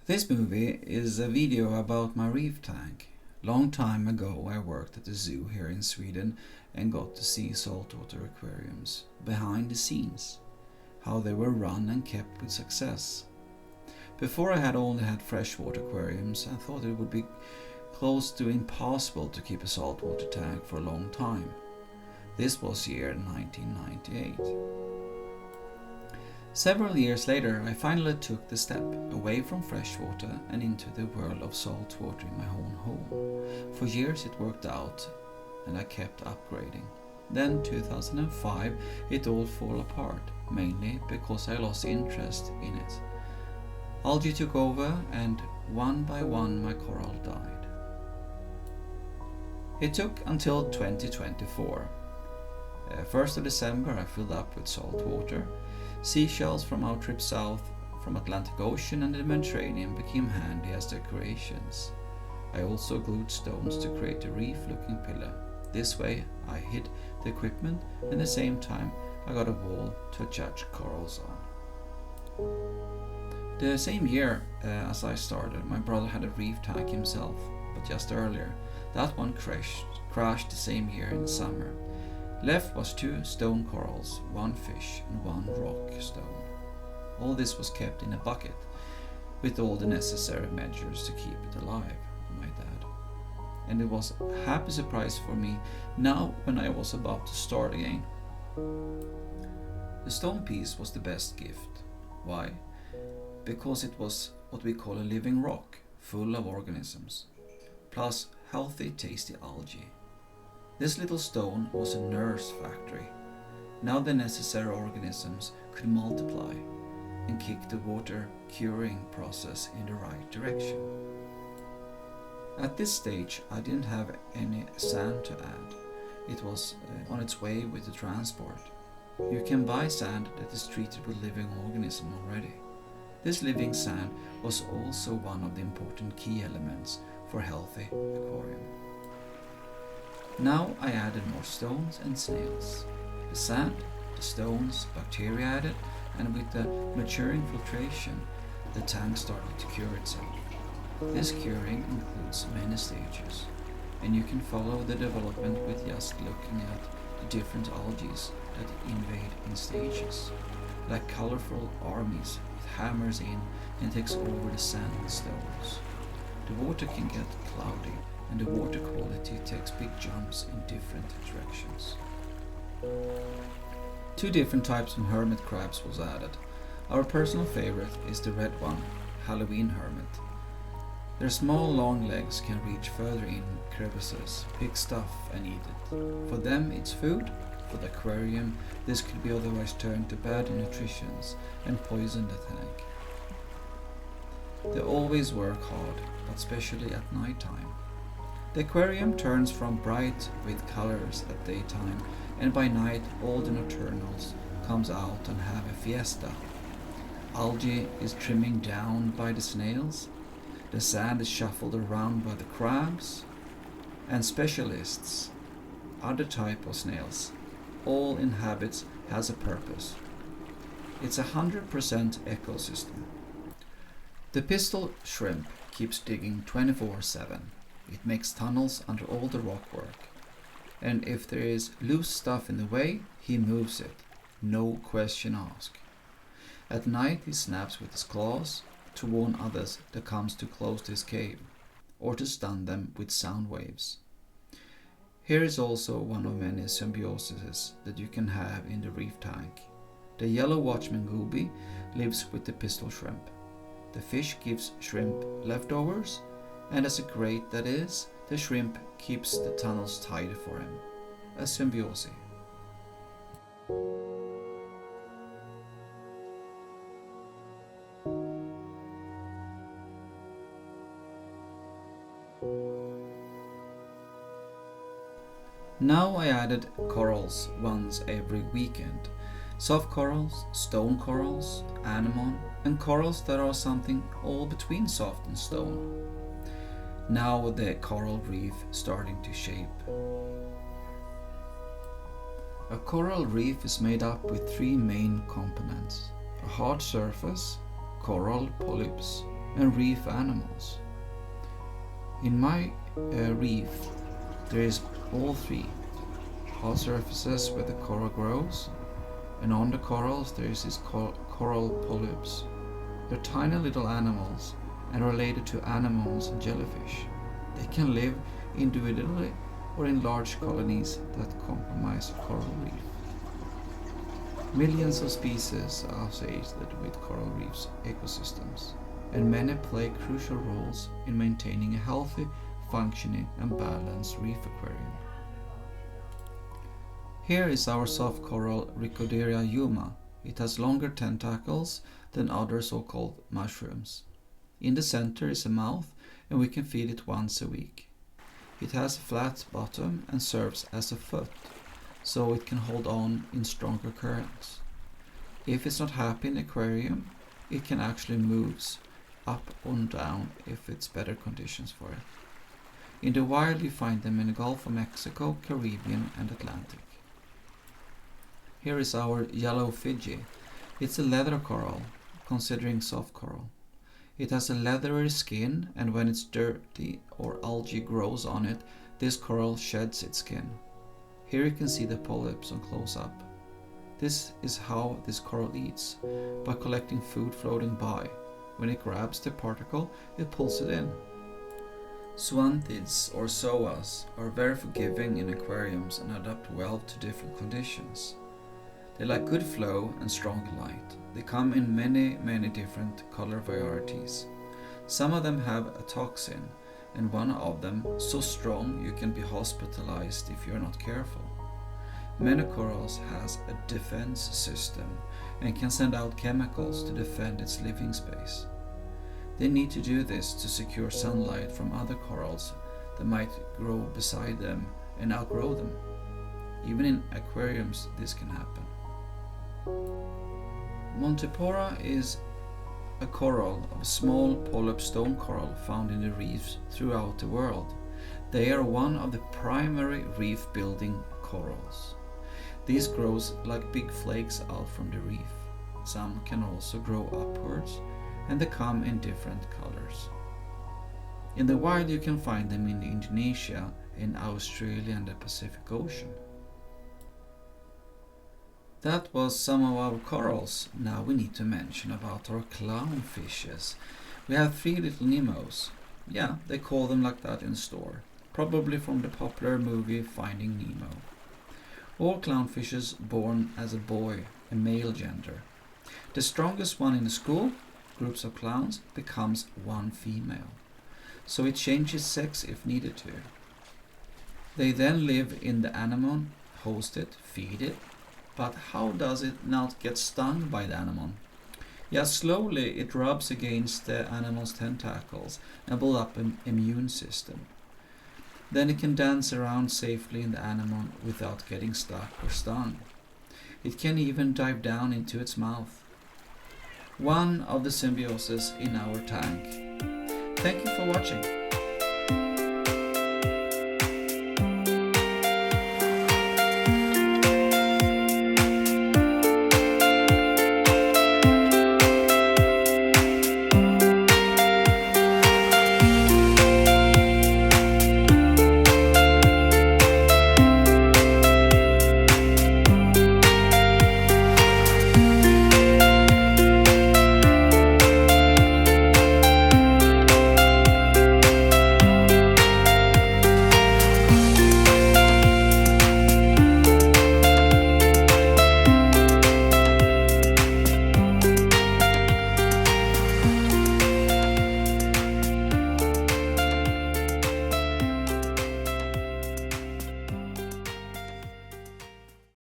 This movie is a video about my reef tank. Long time ago I worked at the zoo here in Sweden and got to see saltwater aquariums behind the scenes, how they were run and kept with success. Before I had only had freshwater aquariums, I thought it would be close to impossible to keep a saltwater tank for a long time. This was year 1998. Several years later, I finally took the step away from freshwater and into the world of saltwater in my own home. For years it worked out and I kept upgrading. Then 2005 it all fell apart, mainly because I lost interest in it. Algae took over and one by one my coral died. It took until 2024. 1st of December I filled up with salt water. Seashells from our trip south from Atlantic Ocean and the Mediterranean became handy as decorations. I also glued stones to create a reef-looking pillar. This way I hid the equipment and at the same time I got a wall to attach corals on. The same year as I started, my brother had a reef tank himself, but just earlier. That one crashed the same year in the summer. Left was 2 stone corals, 1 fish and 1 rock stone. All this was kept in a bucket with all the necessary measures to keep it alive, I might add. And it was a happy surprise for me now when I was about to start again. The stone piece was the best gift. Why? Because it was what we call a living rock, full of organisms, plus healthy, tasty algae. This little stone was a nurse factory. Now the necessary organisms could multiply and kick the water curing process in the right direction. At this stage I didn't have any sand to add. It was on its way with the transport. You can buy sand that is treated with living organism already. This living sand was also one of the important key elements for healthy aquarium. Now I added more stones and snails. The sand, the stones, bacteria added, and with the maturing filtration, the tank started to cure itself. This curing includes many stages, and you can follow the development with just looking at the different algae that invade in stages, like colorful armies with hammers in and takes over the sand and stones. The water can get cloudy, and the water quality takes big jumps in different directions. 2 different types of hermit crabs was added. Our personal favorite is the red one, Halloween hermit. Their small long legs can reach further in crevices, pick stuff and eat it. For them it's food. For the aquarium this could be otherwise turned to bad nutrition and poison the tank. They always work hard, but especially at night time. The aquarium turns from bright with colors at daytime, and by night all the nocturnals comes out and have a fiesta. Algae is trimming down by the snails, the sand is shuffled around by the crabs, and specialists, other type of snails, all inhabits has a purpose. It's 100% ecosystem. The pistol shrimp keeps digging 24/7. It makes tunnels under all the rockwork. And if there is loose stuff in the way, he moves it. No question asked. At night he snaps with his claws to warn others that comes too close to his cave, or to stun them with sound waves. Here is also one of many symbioses that you can have in the reef tank. The yellow watchman goby lives with the pistol shrimp. The fish gives shrimp leftovers, and as great that is, the shrimp keeps the tunnels tidy for him. A symbiosis. Now I added corals once every weekend. Soft corals, stone corals, anemone, and corals that are something all between soft and stone. Now the coral reef starting to shape. A coral reef is made up with 3 main components: a hard surface, coral polyps, and reef animals. In my reef there is all three: hard surfaces where the coral grows, and on the corals there is these coral polyps. They're tiny little animals and related to anemones and jellyfish. They can live individually or in large colonies that comprise a coral reef. Millions of species are associated with coral reefs ecosystems, and many play crucial roles in maintaining a healthy, functioning and balanced reef aquarium. Here is our soft coral Rhicoderia yuma. It has longer tentacles than other so-called mushrooms. In the center is a mouth, and we can feed it once a week. It has a flat bottom and serves as a foot, so it can hold on in stronger currents. If it's not happy in the aquarium, it can actually move up or down if it's better conditions for it. In the wild you find them in the Gulf of Mexico, Caribbean and Atlantic. Here is our yellow Fiji. It's a leather coral, considering soft coral. It has a leathery skin, and when it's dirty or algae grows on it, this coral sheds its skin. Here you can see the polyps on close up. This is how this coral eats, by collecting food floating by. When it grabs the particle, it pulls it in. Zoanthids or zoas are very forgiving in aquariums and adapt well to different conditions. They like good flow and strong light. They come in many different color varieties. Some of them have a toxin, and one of them so strong you can be hospitalized if you're not careful. Many corals has a defense system and can send out chemicals to defend its living space. They need to do this to secure sunlight from other corals that might grow beside them and outgrow them. Even in aquariums this can happen. Montipora is a coral of small polyp stone coral found in the reefs throughout the world. They are one of the primary reef building corals. These grow like big flakes out from the reef. Some can also grow upwards, and they come in different colors. In the wild you can find them in Indonesia, in Australia and the Pacific Ocean. That was some of our corals. Now we need to mention about our clownfishes. We have 3 little Nemos. Yeah, they call them like that in store. Probably from the popular movie Finding Nemo. All clownfishes born as a boy, a male gender. The strongest one in the school, groups of clowns, becomes one female. So it changes sex if needed to. They then live in the anemone, host it, feed it. But how does it not get stung by the anemone? Yeah, slowly it rubs against the anemone's tentacles and builds up an immune system. Then it can dance around safely in the anemone without getting stuck or stung. It can even dive down into its mouth. One of the symbioses in our tank. Thank you for watching.